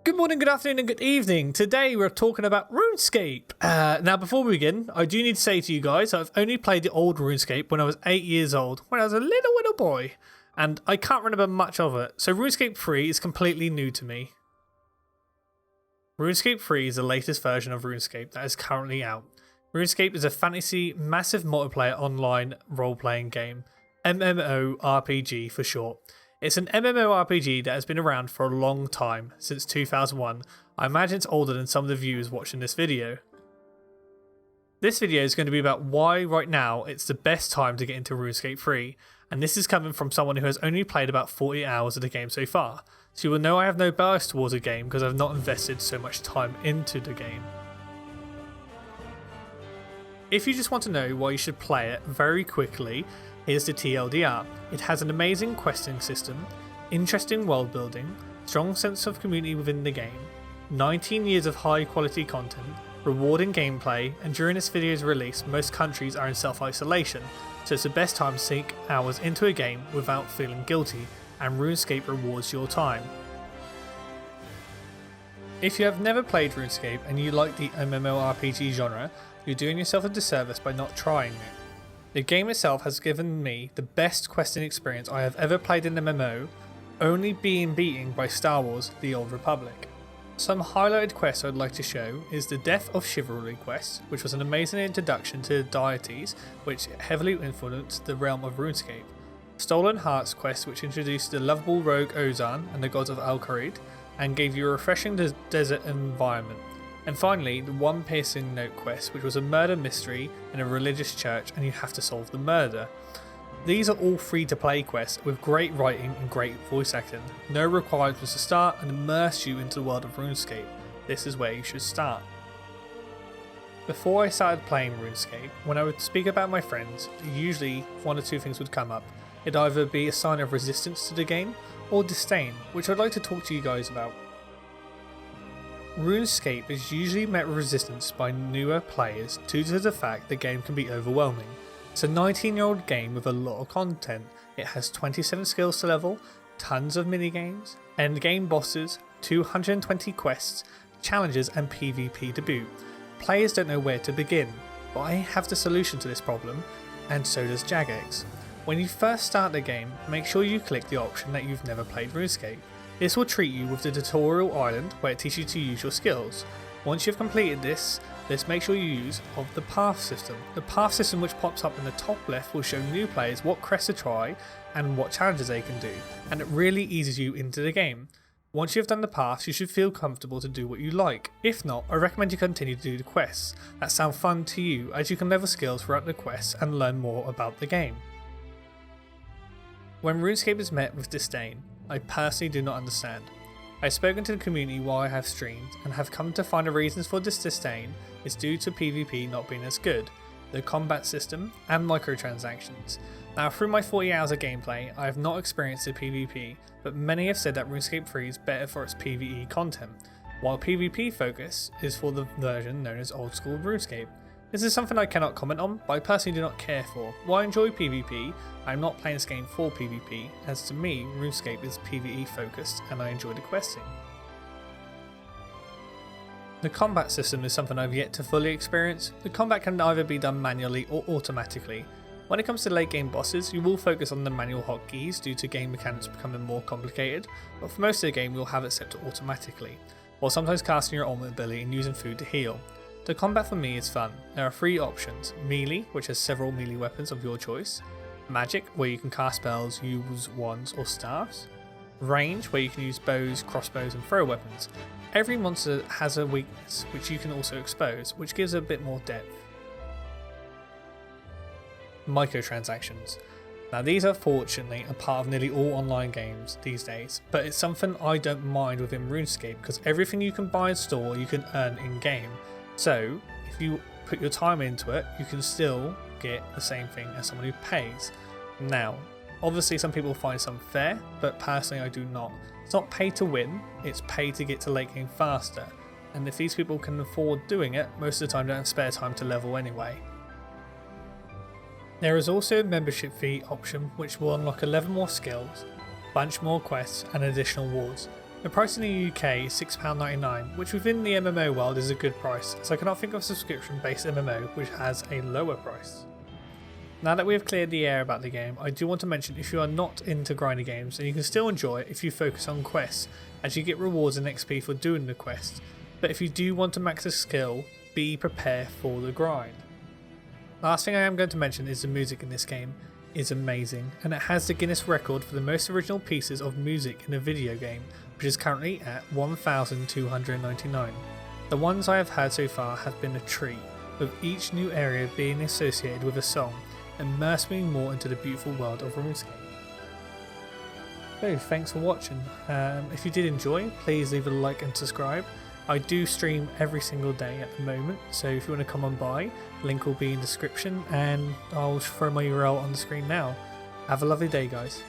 Good morning, good afternoon, and good evening. Today we're talking about Runescape. Now, before we begin, I do need to say to you guys, I've only played the old Runescape when I was 8 years old, when I was a little boy, and I can't remember much of it. So Runescape 3 is completely new to me. Runescape 3 is the latest version of Runescape that is currently out. Runescape is a fantasy, massive multiplayer online role-playing game, MMORPG for short. It's an MMORPG that has been around for a long time, since 2001. I imagine it's older than some of the viewers watching this video. This video is going to be about why right now it's the best time to get into RuneScape 3, and this is coming from someone who has only played about 40 hours of the game so far, so you will know I have no bias towards the game because I've not invested so much time into the game. If you just want to know why you should play it very quickly, here's the TLDR. It has an amazing questing system, interesting world building, strong sense of community within the game, 19 years of high quality content, rewarding gameplay, and during this video's release most countries are in self-isolation, so it's the best time to sink hours into a game without feeling guilty, and RuneScape rewards your time. If you have never played RuneScape and you like the MMORPG genre, you're doing yourself a disservice by not trying it. The game itself has given me the best questing experience I have ever played in MMO, only being beaten by Star Wars The Old Republic. Some highlighted quests I'd like to show is the Death of Chivalry quest, which was an amazing introduction to the deities which heavily influenced the realm of RuneScape. Stolen Hearts quest, which introduced the lovable rogue Ozan and the gods of Al-Kharid and gave you a refreshing desert environment. And finally, the One Piercing Note quest, which was a murder mystery in a religious church and you have to solve the murder. These are all free to play quests with great writing and great voice acting. No requirements to start and immerse you into the world of RuneScape. This is where you should start. Before I started playing RuneScape, when I would speak about my friends, usually one or two things would come up. It'd either be a sign of resistance to the game or disdain, which I'd like to talk to you guys about. RuneScape is usually met with resistance by newer players due to the fact the game can be overwhelming. It's a 19-year-old game with a lot of content. It has 27 skills to level, tons of minigames, endgame bosses, 220 quests, challenges and PvP to boot. Players don't know where to begin, but I have the solution to this problem, and so does Jagex. When you first start the game, make sure you click the option that you've never played RuneScape. This will treat you with the tutorial island where it teaches you to use your skills. Once you've completed this, let's make sure you use of the path system. The path system which pops up in the top left will show new players what quests to try and what challenges they can do, and it really eases you into the game. Once you've done the paths, you should feel comfortable to do what you like. If not, I recommend you continue to do the quests that sound fun to you, as you can level skills throughout the quests and learn more about the game. When RuneScape is met with disdain, I personally do not understand. I've spoken to the community while I have streamed and have come to find the reasons for this disdain is due to PvP not being as good, the combat system and microtransactions. Now through my 40 hours of gameplay I have not experienced the PvP, but many have said that RuneScape 3 is better for its PvE content, while PvP focus is for the version known as old school RuneScape. This is something I cannot comment on, but I personally do not care for. While I enjoy PvP, I am not playing this game for PvP, as to me, RuneScape is PvE focused and I enjoy the questing. The combat system is something I've yet to fully experience. The combat can either be done manually or automatically. When it comes to late game bosses, you will focus on the manual hotkeys due to game mechanics becoming more complicated, but for most of the game you'll have it set to automatically, while sometimes casting your ultimate ability and using food to heal. The combat for me is fun. There are three options: melee, which has several melee weapons of your choice; magic, where you can cast spells, use wands or staffs; range, where you can use bows, crossbows and throw weapons. Every monster has a weakness, which you can also expose, which gives a bit more depth. Microtransactions. Now these are fortunately a part of nearly all online games these days, but it's something I don't mind within RuneScape because everything you can buy and store you can earn in game. So, if you put your time into it, you can still get the same thing as someone who pays. Now, obviously some people find some fair, but personally I do not. It's not pay to win, it's pay to get to late game faster. And if these people can afford doing it, most of the time they don't have spare time to level anyway. There is also a membership fee option which will unlock 11 more skills, bunch more quests and additional wards. The price in the UK is £6.99, which within the MMO world is a good price, so I cannot think of a subscription based MMO which has a lower price. Now that we have cleared the air about the game, I do want to mention if you are not into grindy games, then you can still enjoy it if you focus on quests, as you get rewards and XP for doing the quests, but if you do want to max a skill, be prepared for the grind. Last thing I am going to mention is the music in this game is amazing, and it has the Guinness record for the most original pieces of music in a video game, which is currently at 1,299. The ones I have had so far have been a treat, with each new area being associated with a song, immersing me more into the beautiful world of Runescape. So thanks for watching. If you did enjoy, please leave a like and subscribe. I do stream every single day at the moment, so if you want to come on by, link will be in the description and I'll throw my URL on the screen now. Have a lovely day, guys.